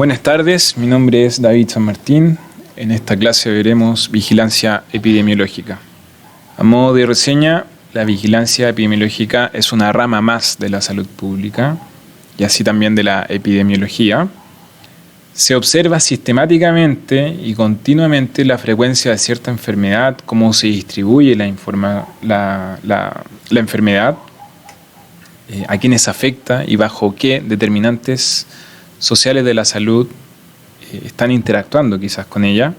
Buenas tardes, mi nombre es David San Martín. En esta clase veremos vigilancia epidemiológica. A modo de reseña, la vigilancia epidemiológica es una rama más de la salud pública y así también de la epidemiología. Se observa sistemáticamente y continuamente la frecuencia de cierta enfermedad, cómo se distribuye la enfermedad, a quiénes afecta y bajo qué determinantes sociales de la salud están interactuando quizás con ella.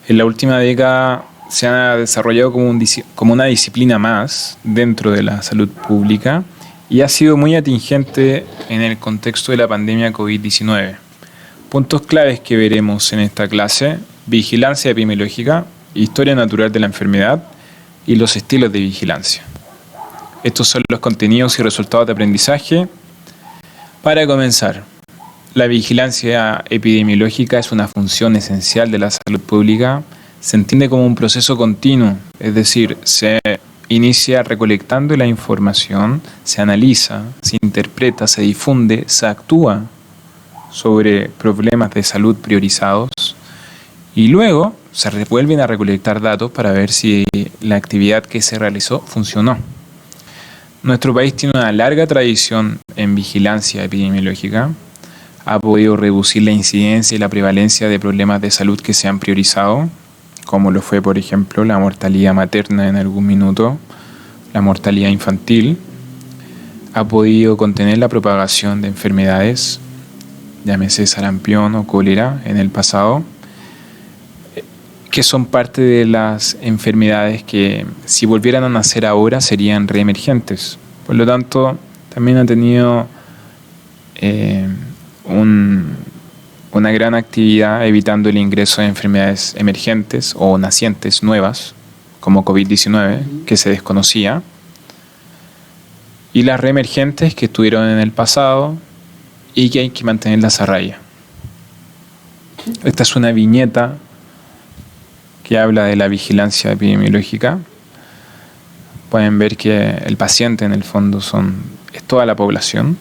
En la última década se ha desarrollado como una disciplina más dentro de la salud pública y ha sido muy atingente en el contexto de la pandemia COVID-19. Puntos claves que veremos en esta clase: vigilancia epidemiológica, historia natural de la enfermedad y los estilos de vigilancia. Estos son los contenidos y resultados de aprendizaje. Para comenzar, la vigilancia epidemiológica es una función esencial de la salud pública. Se entiende como un proceso continuo, es decir, se inicia recolectando la información, se analiza, se interpreta, se difunde, se actúa sobre problemas de salud priorizados y luego se vuelven a recolectar datos para ver si la actividad que se realizó funcionó. Nuestro país tiene una larga tradición en vigilancia epidemiológica. Ha podido reducir la incidencia y la prevalencia de problemas de salud que se han priorizado, como lo fue, por ejemplo, la mortalidad materna en algún minuto, la mortalidad infantil. Ha podido contener la propagación de enfermedades, llámese sarampión o cólera en el pasado, que son parte de las enfermedades que, si volvieran a nacer ahora, serían reemergentes. Por lo tanto, también ha tenido una gran actividad evitando el ingreso de enfermedades emergentes o nacientes nuevas, como COVID-19, que se desconocía, y las reemergentes que estuvieron en el pasado y que hay que mantenerlas a raya. Esta es una viñeta que habla de la vigilancia epidemiológica. Pueden ver que el paciente en el fondo es toda la población.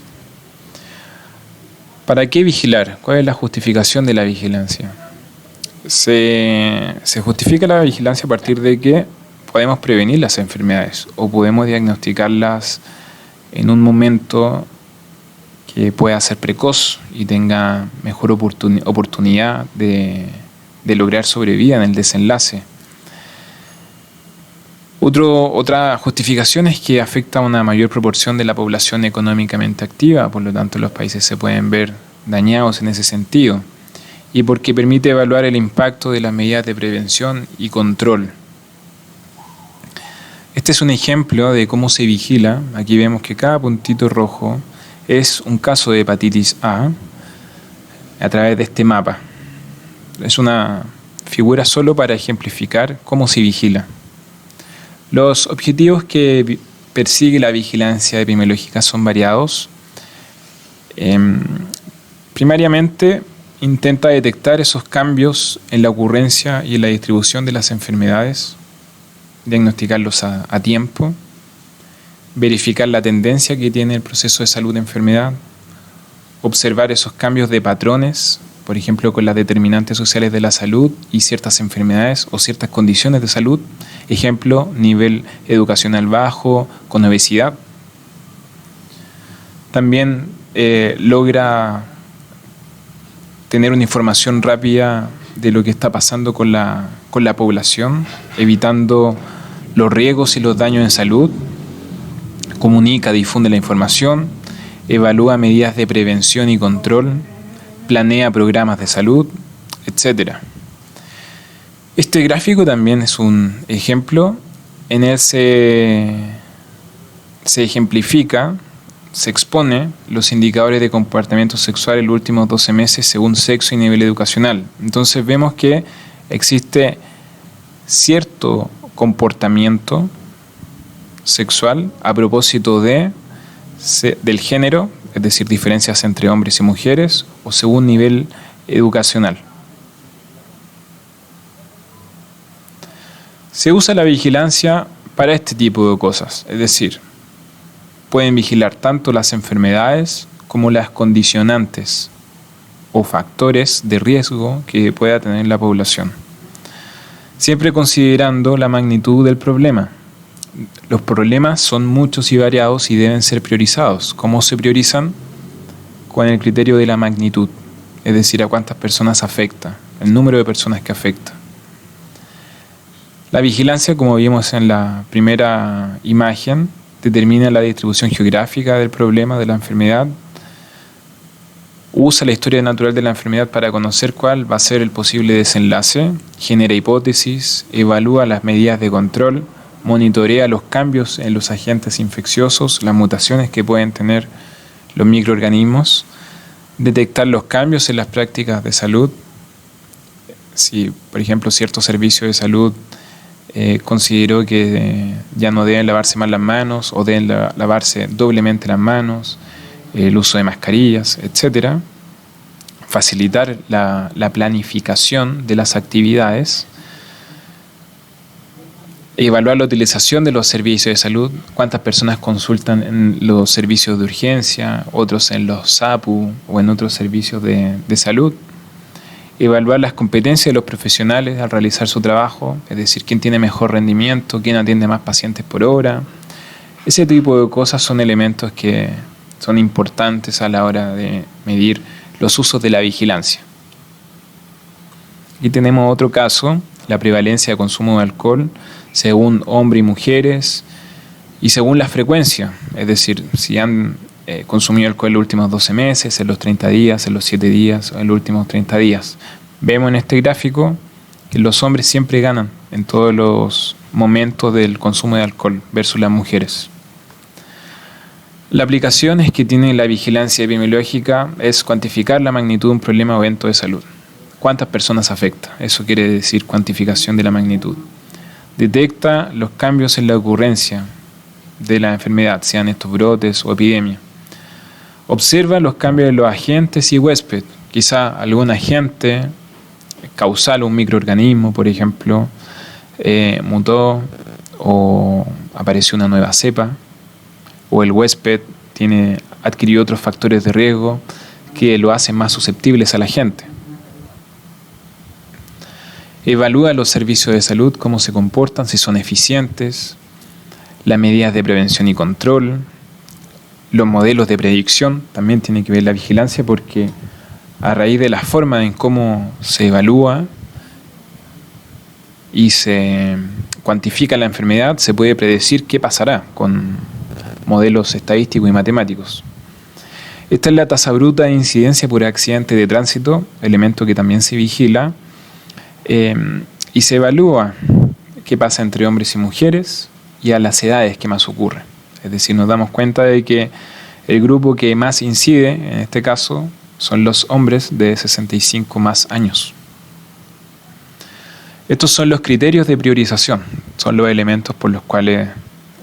¿Para qué vigilar? ¿Cuál es la justificación de la vigilancia? Se justifica la vigilancia a partir de que podemos prevenir las enfermedades o podemos diagnosticarlas en un momento que pueda ser precoz y tenga mejor oportunidad de lograr sobrevivir en el desenlace. Otra justificación es que afecta a una mayor proporción de la población económicamente activa, por lo tanto los países se pueden ver dañados en ese sentido, y porque permite evaluar el impacto de las medidas de prevención y control. Este es un ejemplo de cómo se vigila. Aquí vemos que cada puntito rojo es un caso de hepatitis A través de este mapa. Es una figura solo para ejemplificar cómo se vigila. Los objetivos que persigue la vigilancia epidemiológica son variados. Primariamente, intenta detectar esos cambios en la ocurrencia y en la distribución de las enfermedades, diagnosticarlos a tiempo, verificar la tendencia que tiene el proceso de salud-enfermedad, observar esos cambios de patrones, por ejemplo, con las determinantes sociales de la salud y ciertas enfermedades o ciertas condiciones de salud. Ejemplo, nivel educacional bajo, con obesidad. También logra tener una información rápida de lo que está pasando con la población, evitando los riesgos y los daños en salud. Comunica, difunde la información, evalúa medidas de prevención y control, planea programas de salud, etc. Este gráfico también es un ejemplo. En él se ejemplifica, se expone los indicadores de comportamiento sexual en los últimos 12 meses según sexo y nivel educacional. Entonces vemos que existe cierto comportamiento sexual a propósito del género, es decir, diferencias entre hombres y mujeres, o según nivel educacional. Se usa la vigilancia para este tipo de cosas, es decir, pueden vigilar tanto las enfermedades como las condicionantes o factores de riesgo que pueda tener la población, siempre considerando la magnitud del problema. Los problemas son muchos y variados y deben ser priorizados. ¿Cómo se priorizan? Con el criterio de la magnitud, es decir, a cuántas personas afecta, el número de personas que afecta. La vigilancia, como vimos en la primera imagen, determina la distribución geográfica del problema de la enfermedad, usa la historia natural de la enfermedad para conocer cuál va a ser el posible desenlace, genera hipótesis, evalúa las medidas de control, monitorea los cambios en los agentes infecciosos, las mutaciones que pueden tener los microorganismos, detectar los cambios en las prácticas de salud. Si, por ejemplo, cierto servicio de salud consideró que ya no deben lavarse más las manos o deben lavarse doblemente las manos, el uso de mascarillas, etc. Facilitar la planificación de las actividades. Evaluar la utilización de los servicios de salud, cuántas personas consultan en los servicios de urgencia, otros en los SAPU o en otros servicios de salud. Evaluar las competencias de los profesionales al realizar su trabajo, es decir, quién tiene mejor rendimiento, quién atiende más pacientes por hora. Ese tipo de cosas son elementos que son importantes a la hora de medir los usos de la vigilancia. Aquí tenemos otro caso, la prevalencia de consumo de alcohol según hombres y mujeres y según la frecuencia, es decir, si han consumido alcohol en los últimos 12 meses, en los 30 días, en los 7 días, en los últimos 30 días. Vemos en este gráfico que los hombres siempre ganan en todos los momentos del consumo de alcohol versus las mujeres. La aplicación es que tiene la vigilancia epidemiológica es cuantificar la magnitud de un problema o evento de salud. ¿Cuántas personas afecta? Eso quiere decir cuantificación de la magnitud. Detecta los cambios en la ocurrencia de la enfermedad, sean estos brotes o epidemias. Observa los cambios de los agentes y huésped. Quizá algún agente causal, un microorganismo, por ejemplo, mutó o apareció una nueva cepa, o el huésped adquirió otros factores de riesgo que lo hacen más susceptibles a la gente. Evalúa los servicios de salud, cómo se comportan, si son eficientes, las medidas de prevención y control, los modelos de predicción, también tiene que ver la vigilancia porque a raíz de la forma en cómo se evalúa y se cuantifica la enfermedad, se puede predecir qué pasará con modelos estadísticos y matemáticos. Esta es la tasa bruta de incidencia por accidente de tránsito, elemento que también se vigila, y se evalúa qué pasa entre hombres y mujeres y a las edades que más ocurre. Es decir, nos damos cuenta de que el grupo que más incide, en este caso, son los hombres de 65 más años. Estos son los criterios de priorización, son los elementos por los cuales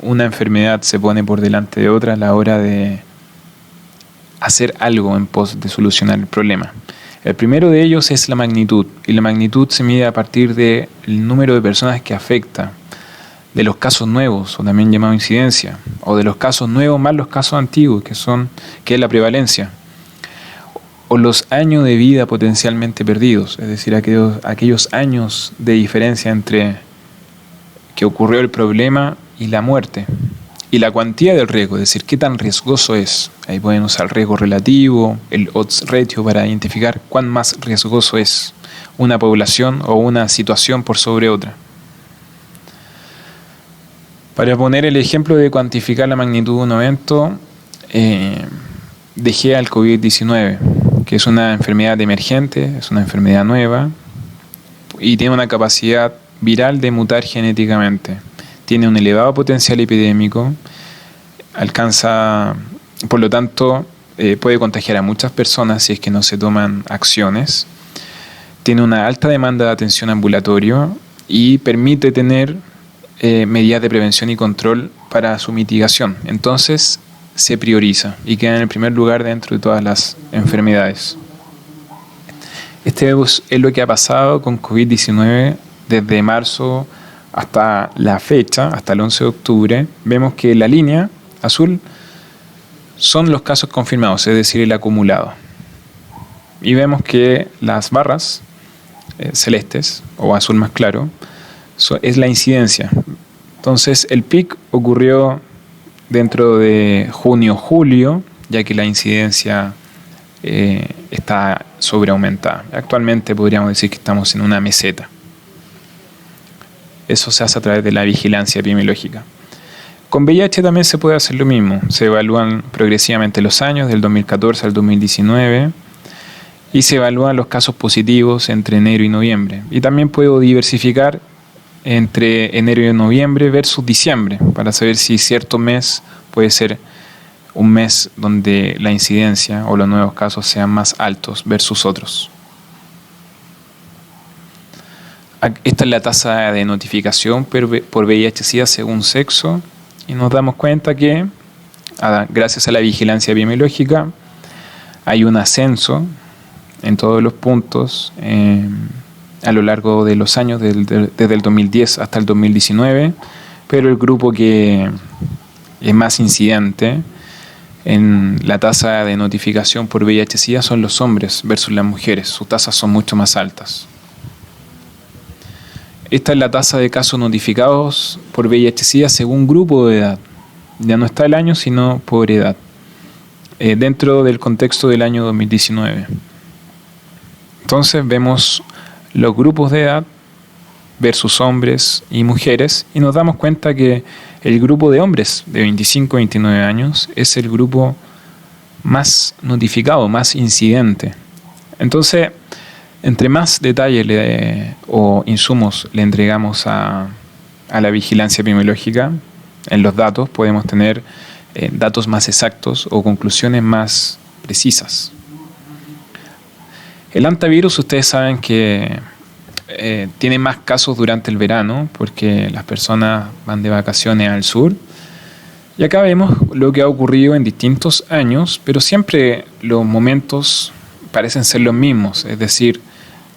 una enfermedad se pone por delante de otra a la hora de hacer algo en pos de solucionar el problema. El primero de ellos es la magnitud, y la magnitud se mide a partir del número de personas que afecta, de los casos nuevos, o también llamado incidencia, o de los casos nuevos más los casos antiguos, que es la prevalencia, o los años de vida potencialmente perdidos, es decir, aquellos años de diferencia entre que ocurrió el problema y la muerte, y la cuantía del riesgo, es decir, qué tan riesgoso es. Ahí pueden usar el riesgo relativo, el odds ratio para identificar cuán más riesgoso es una población o una situación por sobre otra. Para poner el ejemplo de cuantificar la magnitud de un evento, dejé al COVID-19, que es una enfermedad emergente, es una enfermedad nueva y tiene una capacidad viral de mutar genéticamente. Tiene un elevado potencial epidémico, por lo tanto, puede contagiar a muchas personas si es que no se toman acciones. Tiene una alta demanda de atención ambulatorio y permite tener medidas de prevención y control para su mitigación. Entonces, se prioriza y queda en el primer lugar dentro de todas las enfermedades. Este es lo que ha pasado con COVID-19 desde marzo hasta la fecha, hasta el 11 de octubre. Vemos que la línea azul son los casos confirmados, es decir, el acumulado. y vemos que las barras celestes o azul más claro es la incidencia. Entonces el pic ocurrió dentro de junio-julio, ya que la incidencia está sobreaumentada. Actualmente podríamos decir que estamos en una meseta. Eso se hace a través de la vigilancia epidemiológica. Con VIH también se puede hacer lo mismo. Se evalúan progresivamente los años, del 2014 al 2019, y se evalúan los casos positivos entre enero y noviembre. Y también puedo diversificar entre enero y noviembre versus diciembre, para saber si cierto mes puede ser un mes donde la incidencia o los nuevos casos sean más altos versus otros. Esta es la tasa de notificación por VIH-Sida según sexo, y nos damos cuenta que gracias a la vigilancia epidemiológica hay un ascenso en todos los puntos a lo largo de los años, desde el 2010 hasta el 2019, pero el grupo que es más incidente en la tasa de notificación por VIH-Sida son los hombres versus las mujeres. Sus tasas son mucho más altas. Esta es la tasa de casos notificados por VIH-Sida según grupo de edad. Ya no está el año, sino por edad, dentro del contexto del año 2019. Entonces vemos los grupos de edad versus hombres y mujeres, y nos damos cuenta que el grupo de hombres de 25 a 29 años es el grupo más notificado, más incidente. Entonces, entre más detalles o insumos le entregamos a la vigilancia epidemiológica, en los datos podemos tener datos más exactos o conclusiones más precisas. El hantavirus, ustedes saben que tiene más casos durante el verano porque las personas van de vacaciones al sur. Y acá vemos lo que ha ocurrido en distintos años, pero siempre los momentos parecen ser los mismos, es decir,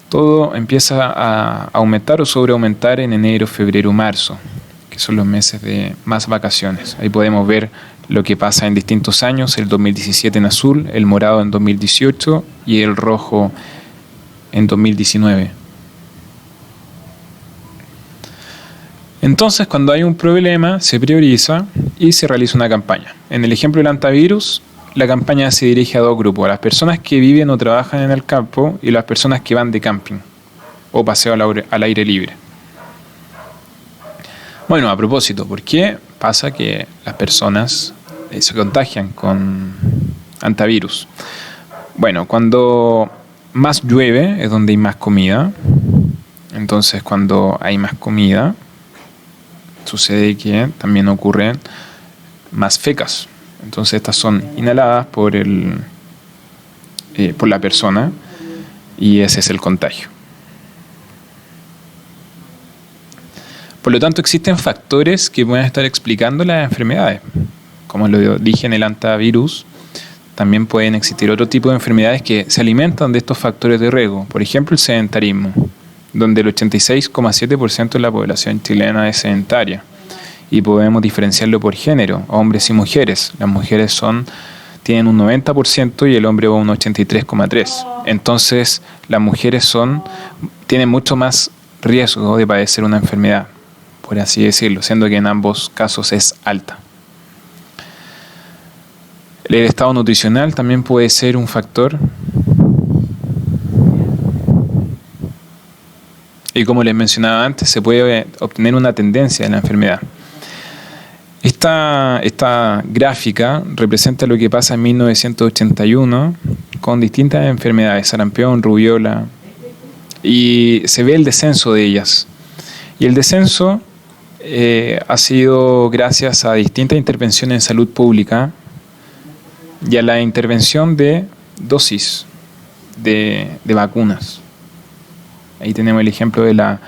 todo empieza a aumentar o sobreaumentar en enero, febrero, marzo, que son los meses de más vacaciones. Ahí podemos ver lo que pasa en distintos años, el 2017 en azul, el morado en 2018 y el rojo en 2019. Entonces, cuando hay un problema, se prioriza y se realiza una campaña. En el ejemplo del hantavirus, la campaña se dirige a dos grupos: a las personas que viven o trabajan en el campo y las personas que van de camping o paseo al aire libre. Bueno, a propósito, ¿por qué pasa que las personas se contagian con hantavirus? Bueno, cuando más llueve es donde hay más comida. Entonces, cuando hay más comida, sucede que también ocurren más fecas. Entonces estas son inhaladas por la persona y ese es el contagio. Por lo tanto, existen factores que pueden estar explicando las enfermedades. Como lo dije en el hantavirus, también pueden existir otro tipo de enfermedades que se alimentan de estos factores de riesgo. Por ejemplo, el sedentarismo, donde el 86,7% de la población chilena es sedentaria. Y podemos diferenciarlo por género, hombres y mujeres. Las mujeres tienen un 90% y el hombre un 83,3%. Entonces, las mujeres tienen mucho más riesgo de padecer una enfermedad, por así decirlo, siendo que en ambos casos es alta. El estado nutricional también puede ser un factor. Y como les mencionaba antes, se puede obtener una tendencia de la enfermedad. Esta gráfica representa lo que pasa en 1981 con distintas enfermedades, sarampión, rubiola, y se ve el descenso de ellas. Y el descenso ha sido gracias a distintas intervenciones en salud pública y a la intervención de dosis de vacunas. Ahí tenemos el ejemplo de la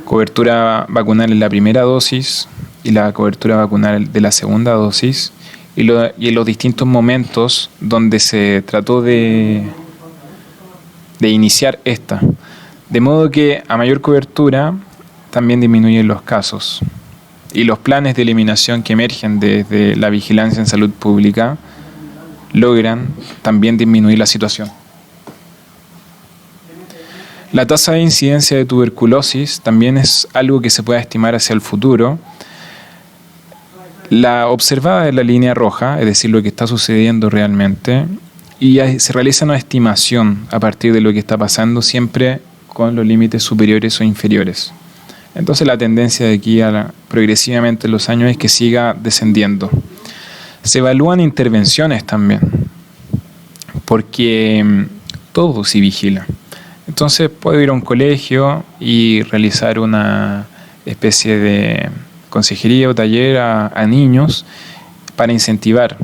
cobertura vacunal en la primera dosis y la cobertura vacunal de la segunda dosis y en los distintos momentos donde se trató de iniciar esta. De modo que a mayor cobertura también disminuyen los casos. Y los planes de eliminación que emergen desde la vigilancia en salud pública logran también disminuir la situación. La tasa de incidencia de tuberculosis también es algo que se puede estimar hacia el futuro. La observada es la línea roja, es decir, lo que está sucediendo realmente, y se realiza una estimación a partir de lo que está pasando, siempre con los límites superiores o inferiores. Entonces la tendencia de aquí progresivamente en los años es que siga descendiendo. Se evalúan intervenciones también, porque todo se vigila. Entonces puedo ir a un colegio y realizar una especie de consejería o taller a niños para incentivar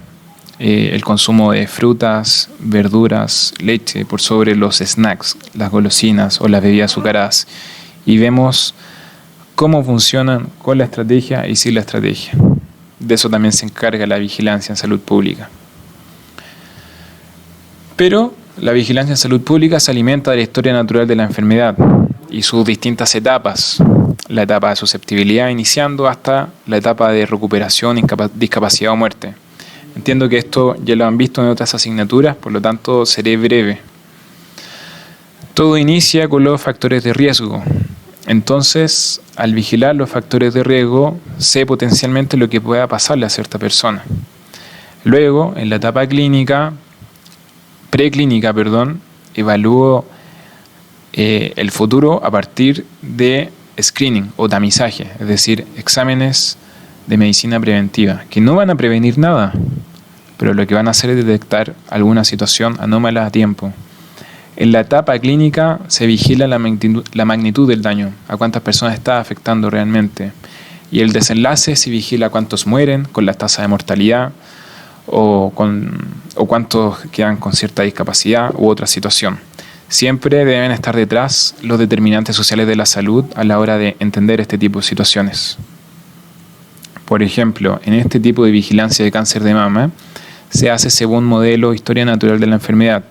el consumo de frutas, verduras, leche por sobre los snacks, las golosinas o las bebidas azucaradas. Y vemos cómo funcionan con la estrategia y sin la estrategia. De eso también se encarga la vigilancia en salud pública. Pero la vigilancia en salud pública se alimenta de la historia natural de la enfermedad y sus distintas etapas. La etapa de susceptibilidad iniciando hasta la etapa de recuperación, discapacidad o muerte. Entiendo que esto ya lo han visto en otras asignaturas, por lo tanto seré breve. Todo inicia con los factores de riesgo. Entonces, al vigilar los factores de riesgo, sé potencialmente lo que pueda pasarle a cierta persona. Luego, en la etapa preclínica, evalúo el futuro a partir de screening o tamizaje, es decir, exámenes de medicina preventiva, que no van a prevenir nada, pero lo que van a hacer es detectar alguna situación anómala a tiempo. En la etapa clínica se vigila la magnitud del daño, a cuántas personas está afectando realmente. Y el desenlace se vigila cuántos mueren con la tasa de mortalidad o cuántos quedan con cierta discapacidad u otra situación. Siempre deben estar detrás los determinantes sociales de la salud a la hora de entender este tipo de situaciones. Por ejemplo, en este tipo de vigilancia de cáncer de mama se hace según modelo Historia Natural de la Enfermedad.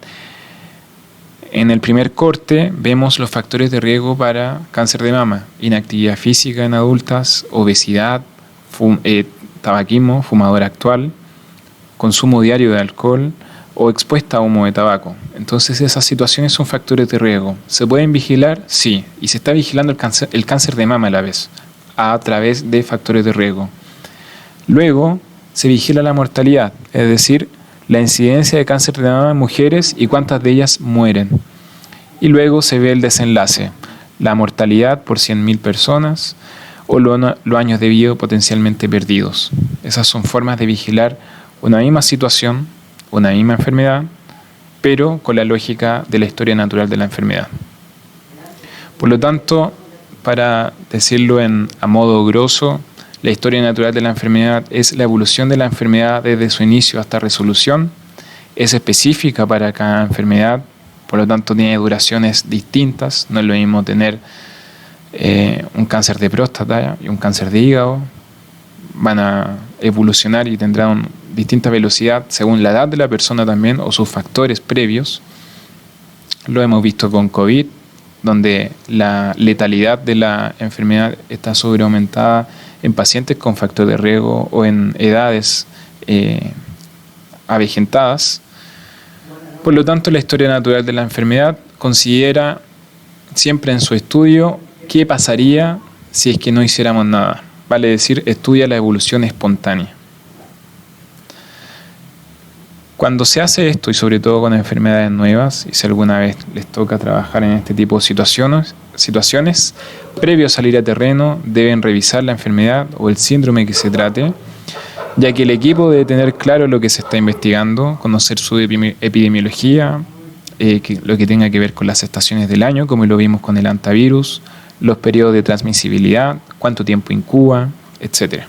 En el primer corte vemos los factores de riesgo para cáncer de mama: inactividad física en adultas, obesidad, tabaquismo, fumador actual, consumo diario de alcohol o expuesta a humo de tabaco. Entonces esas situaciones son factores de riesgo. ¿Se pueden vigilar? Sí. Y se está vigilando el cáncer de mama a la vez, a través de factores de riesgo. Luego se vigila la mortalidad, es decir, la incidencia de cáncer de mama en mujeres y cuántas de ellas mueren. Y luego se ve el desenlace, la mortalidad por 100.000 personas o los años de vida potencialmente perdidos. Esas son formas de vigilar una misma situación, una misma enfermedad, pero con la lógica de la historia natural de la enfermedad. Por lo tanto, para decirlo a modo grosso, la historia natural de la enfermedad es la evolución de la enfermedad desde su inicio hasta resolución. Es específica para cada enfermedad, por lo tanto tiene duraciones distintas. No es lo mismo tener un cáncer de próstata y un cáncer de hígado. Van a evolucionar y tendrán distinta velocidad según la edad de la persona también o sus factores previos. Lo hemos visto con COVID, donde la letalidad de la enfermedad está sobreaumentada en pacientes con factor de riesgo o en edades avejentadas. Por lo tanto, la historia natural de la enfermedad considera siempre en su estudio qué pasaría si es que no hiciéramos nada. Vale decir, estudia la evolución espontánea. Cuando se hace esto, y sobre todo con enfermedades nuevas, y si alguna vez les toca trabajar en este tipo de situaciones, previo a salir a terreno, deben revisar la enfermedad o el síndrome que se trate, ya que el equipo debe tener claro lo que se está investigando, conocer su epidemiología, lo que tenga que ver con las estaciones del año, como lo vimos con el antivirus, los periodos de transmisibilidad, cuánto tiempo incuba, etc.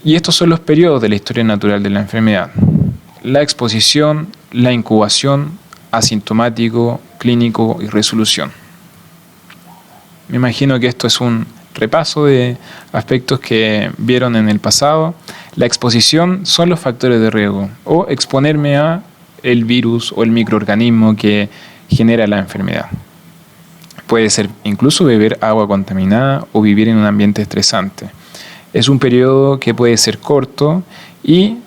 Y estos son los periodos de la historia natural de la enfermedad: la exposición, la incubación, asintomático, clínico y resolución. Me imagino que esto es un repaso de aspectos que vieron en el pasado. La exposición son los factores de riesgo o exponerme a el virus o el microorganismo que genera la enfermedad. Puede ser incluso beber agua contaminada o vivir en un ambiente estresante. Es un periodo que puede ser corto y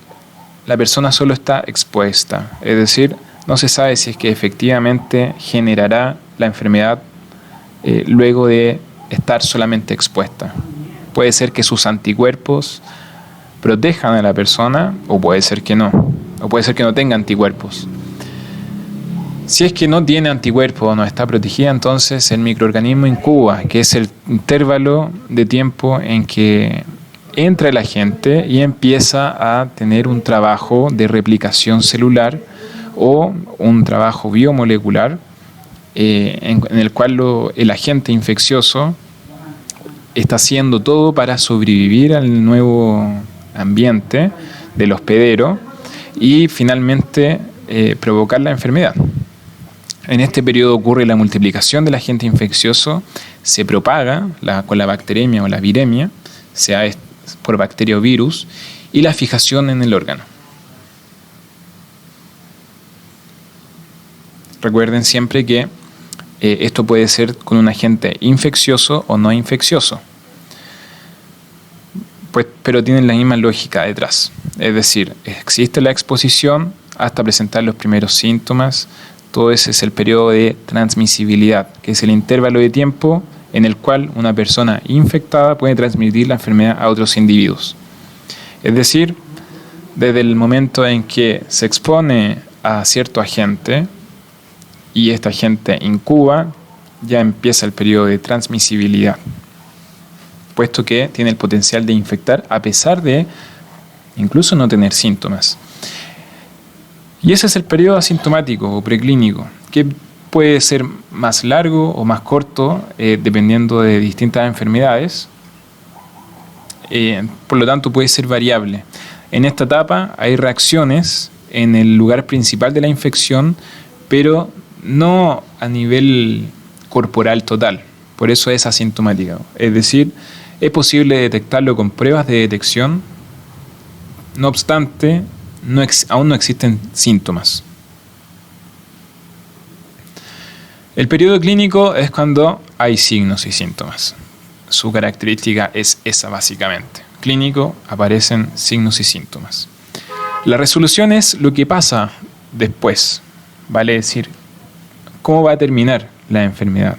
la persona solo está expuesta, es decir, no se sabe si es que efectivamente generará la enfermedad luego de estar solamente expuesta. Puede ser que sus anticuerpos protejan a la persona, o puede ser que no, o puede ser que no tenga anticuerpos. Si es que no tiene anticuerpos o no está protegida, entonces el microorganismo incuba, que es el intervalo de tiempo en que entra el agente y empieza a tener un trabajo de replicación celular o un trabajo biomolecular en el cual el agente infeccioso está haciendo todo para sobrevivir al nuevo ambiente del hospedero y finalmente provocar la enfermedad. En este periodo ocurre la multiplicación del agente infeccioso, se propaga con la bacteremia o la viremia, sea por bacteria o virus, y la fijación en el órgano. Recuerden siempre que esto puede ser con un agente infeccioso o no infeccioso, pero tienen la misma lógica detrás. Es decir, existe la exposición hasta presentar los primeros síntomas. Todo ese es el periodo de transmisibilidad, que es el intervalo de tiempo en el cual una persona infectada puede transmitir la enfermedad a otros individuos. Es decir, desde el momento en que se expone a cierto agente y este agente incuba, ya empieza el periodo de transmisibilidad, puesto que tiene el potencial de infectar a pesar de incluso no tener síntomas. Y ese es el periodo asintomático o preclínico, que puede ser más largo o más corto dependiendo de distintas enfermedades. Por lo tanto, puede ser variable. En esta etapa hay reacciones en el lugar principal de la infección, pero no a nivel corporal total. Por eso es asintomática. Es decir, es posible detectarlo con pruebas de detección. No obstante, aún no existen síntomas. El periodo clínico es cuando hay signos y síntomas. Su característica es esa básicamente. Clínico, aparecen signos y síntomas. La resolución es lo que pasa después, vale decir, cómo va a terminar la enfermedad,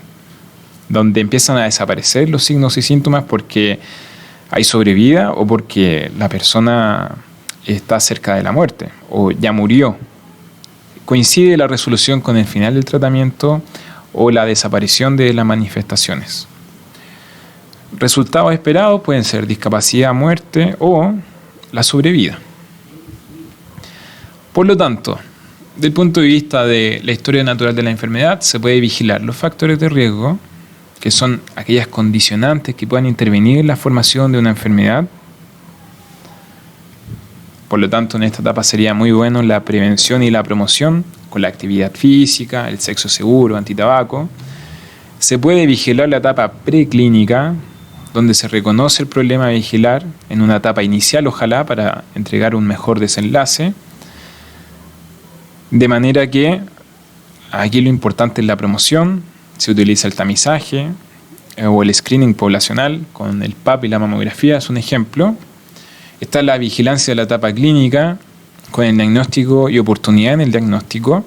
donde empiezan a desaparecer los signos y síntomas porque hay sobrevida o porque la persona está cerca de la muerte o ya murió. Coincide la resolución con el final del tratamiento o la desaparición de las manifestaciones. Resultados esperados pueden ser discapacidad, muerte o la sobrevida. Por lo tanto, desde el punto de vista de la historia natural de la enfermedad, se puede vigilar los factores de riesgo, que son aquellas condicionantes que puedan intervenir en la formación de una enfermedad. Por lo tanto, en esta etapa sería muy bueno la prevención y la promoción con la actividad física, el sexo seguro, antitabaco. Se puede vigilar la etapa preclínica, donde se reconoce el problema a vigilar en una etapa inicial, ojalá, para entregar un mejor desenlace. De manera que aquí lo importante es la promoción, se utiliza el tamizaje o el screening poblacional con el PAP y la mamografía, es un ejemplo. Está la vigilancia de la etapa clínica con el diagnóstico y oportunidad en el diagnóstico.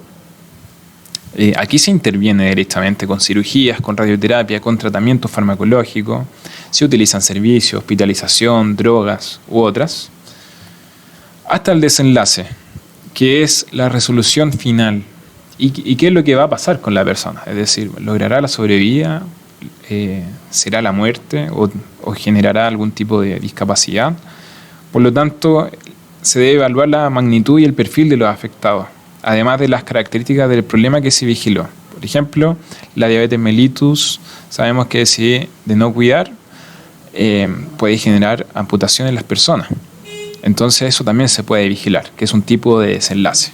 Aquí se interviene directamente con cirugías, con radioterapia, con tratamiento farmacológico. Se utilizan servicios, hospitalización, drogas u otras. Hasta el desenlace, que es la resolución final. ¿Y qué es lo que va a pasar con la persona? Es decir, ¿logrará la sobrevida? ¿Será la muerte? ¿O generará algún tipo de discapacidad? Por lo tanto, se debe evaluar la magnitud y el perfil de los afectados, además de las características del problema que se vigiló. Por ejemplo, la diabetes mellitus, sabemos que si de no cuidar, puede generar amputación en las personas. Entonces eso también se puede vigilar, que es un tipo de desenlace.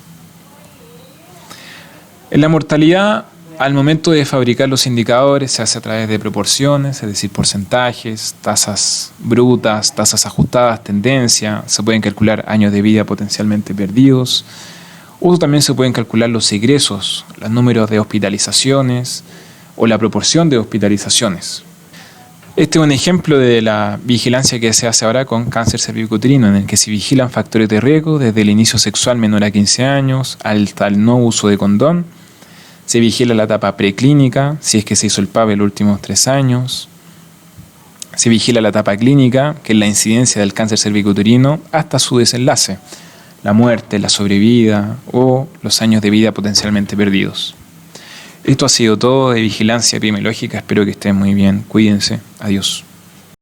En la mortalidad, al momento de fabricar los indicadores, se hace a través de proporciones, es decir, porcentajes, tasas brutas, tasas ajustadas, tendencia. Se pueden calcular años de vida potencialmente perdidos. O también se pueden calcular los egresos, los números de hospitalizaciones o la proporción de hospitalizaciones. Este es un ejemplo de la vigilancia que se hace ahora con cáncer cervicuterino, en el que se vigilan factores de riesgo desde el inicio sexual menor a 15 años hasta el no uso de condón. Se vigila la etapa preclínica, si es que se hizo el PAP en los últimos 3 años. Se vigila la etapa clínica, que es la incidencia del cáncer cervicuterino, hasta su desenlace, la muerte, la sobrevida o los años de vida potencialmente perdidos. Esto ha sido todo de vigilancia epidemiológica. Espero que estén muy bien. Cuídense. Adiós.